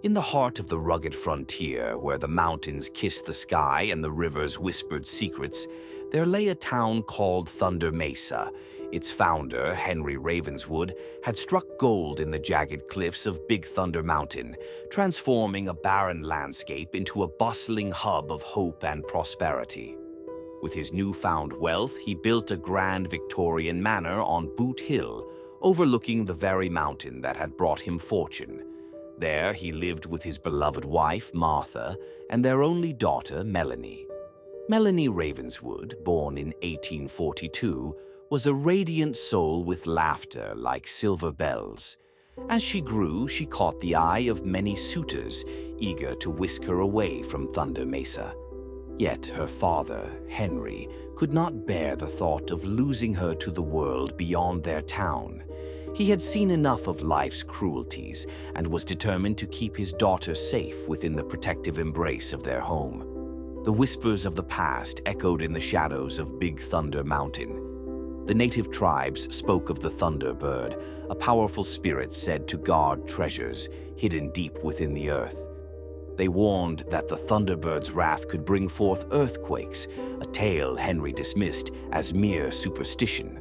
In the heart of the rugged frontier, where the mountains kissed the sky and the rivers whispered secrets, there lay a town called Thunder Mesa. Its founder, Henry Ravenswood, had struck gold in the jagged cliffs of Big Thunder Mountain, transforming a barren landscape into a bustling hub of hope and prosperity. With his newfound wealth, he built a grand Victorian manor on Boot Hill, overlooking the very mountain that had brought him fortune. There he lived with his beloved wife, Martha, and their only daughter, Melanie. Melanie Ravenswood, born in 1842, was a radiant soul with laughter like silver bells. As she grew, she caught the eye of many suitors, eager to whisk her away from Thunder Mesa. Yet her father, Henry, could not bear the thought of losing her to the world beyond their town. He had seen enough of life's cruelties and was determined to keep his daughter safe within the protective embrace of their home. The whispers of the past echoed in the shadows of Big Thunder Mountain. The native tribes spoke of the Thunderbird, a powerful spirit said to guard treasures hidden deep within the earth. They warned that the Thunderbird's wrath could bring forth earthquakes, a tale Henry dismissed as mere superstition.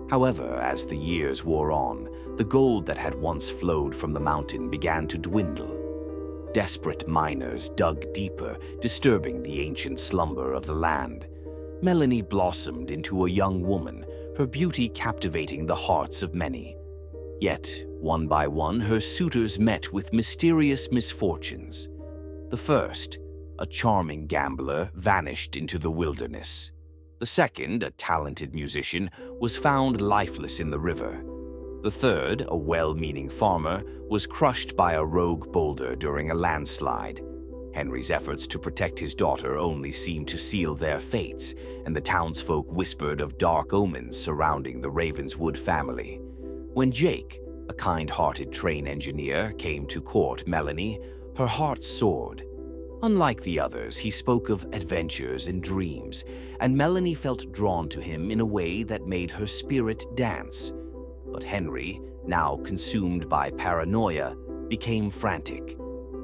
However, as the years wore on, the gold that had once flowed from the mountain began to dwindle. Desperate miners dug deeper, disturbing the ancient slumber of the land. Melanie blossomed into a young woman, her beauty captivating the hearts of many. Yet, one by one, her suitors met with mysterious misfortunes. The first, a charming gambler, vanished into the wilderness. The second, a talented musician, was found lifeless in the river. The third, a well-meaning farmer, was crushed by a rogue boulder during a landslide. Henry's efforts to protect his daughter only seemed to seal their fates, and the townsfolk whispered of dark omens surrounding the Ravenswood family. When Jake, a kind-hearted train engineer, came to court Melanie, her heart soared. Unlike the others, he spoke of adventures and dreams, and Melanie felt drawn to him in a way that made her spirit dance. But Henry, now consumed by paranoia, became frantic.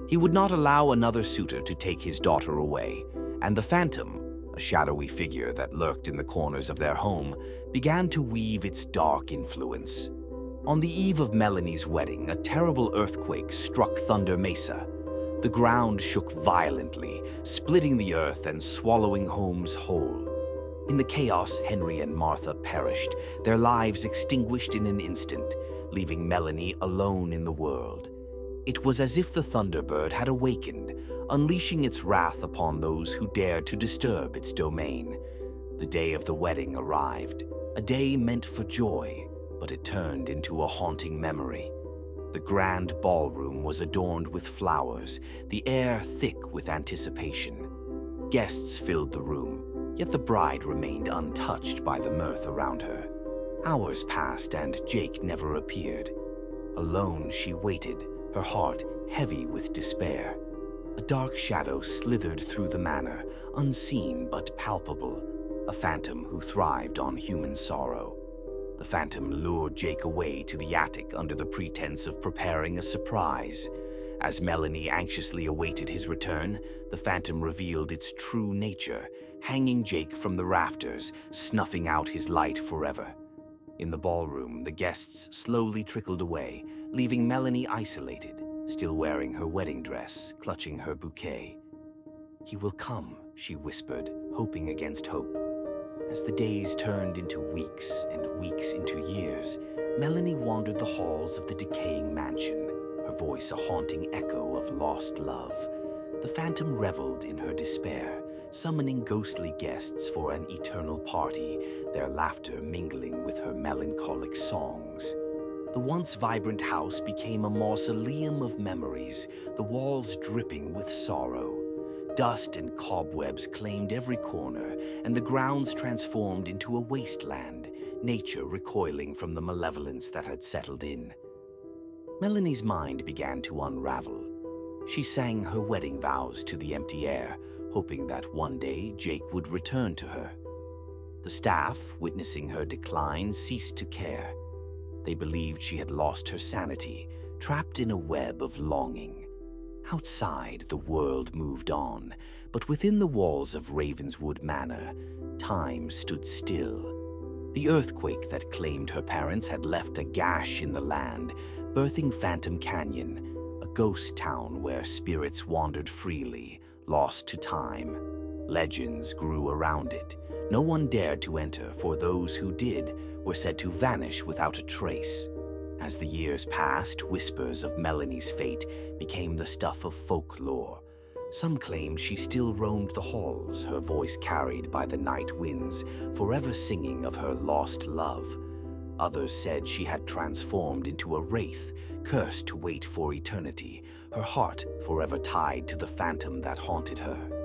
He would not allow another suitor to take his daughter away, and the Phantom, a shadowy figure that lurked in the corners of their home, began to weave its dark influence. On the eve of Melanie's wedding, a terrible earthquake struck Thunder Mesa. The ground shook violently, splitting the earth and swallowing homes whole. In the chaos, Henry and Martha perished, their lives extinguished in an instant, leaving Melanie alone in the world. It was as if the Thunderbird had awakened, unleashing its wrath upon those who dared to disturb its domain. The day of the wedding arrived, a day meant for joy, but it turned into a haunting memory. The grand ballroom was adorned with flowers, the air thick with anticipation. Guests filled the room, yet the bride remained untouched by the mirth around her. Hours passed and Jake never appeared. Alone she waited, her heart heavy with despair. A dark shadow slithered through the manor, unseen but palpable, a phantom who thrived on human sorrow. The Phantom lured Jake away to the attic under the pretense of preparing a surprise. As Melanie anxiously awaited his return, the Phantom revealed its true nature, hanging Jake from the rafters, snuffing out his light forever. In the ballroom, the guests slowly trickled away, leaving Melanie isolated, still wearing her wedding dress, clutching her bouquet. "He will come," she whispered, hoping against hope. As the days turned into weeks and weeks into years, Melanie wandered the halls of the decaying mansion, her voice a haunting echo of lost love. The Phantom reveled in her despair, summoning ghostly guests for an eternal party, their laughter mingling with her melancholic songs. The once vibrant house became a mausoleum of memories, the walls dripping with sorrow. Dust and cobwebs claimed every corner, and the grounds transformed into a wasteland, nature recoiling from the malevolence that had settled in. Melanie's mind began to unravel. She sang her wedding vows to the empty air, hoping that one day Jake would return to her. The staff, witnessing her decline, ceased to care. They believed she had lost her sanity, trapped in a web of longing. Outside, the world moved on, but within the walls of Ravenswood Manor, time stood still. The earthquake that claimed her parents had left a gash in the land, birthing Phantom Canyon, a ghost town where spirits wandered freely, lost to time. Legends grew around it. No one dared to enter, for those who did were said to vanish without a trace. As the years passed, whispers of Melanie's fate became the stuff of folklore. Some claimed she still roamed the halls, her voice carried by the night winds, forever singing of her lost love. Others said she had transformed into a wraith, cursed to wait for eternity, her heart forever tied to the phantom that haunted her.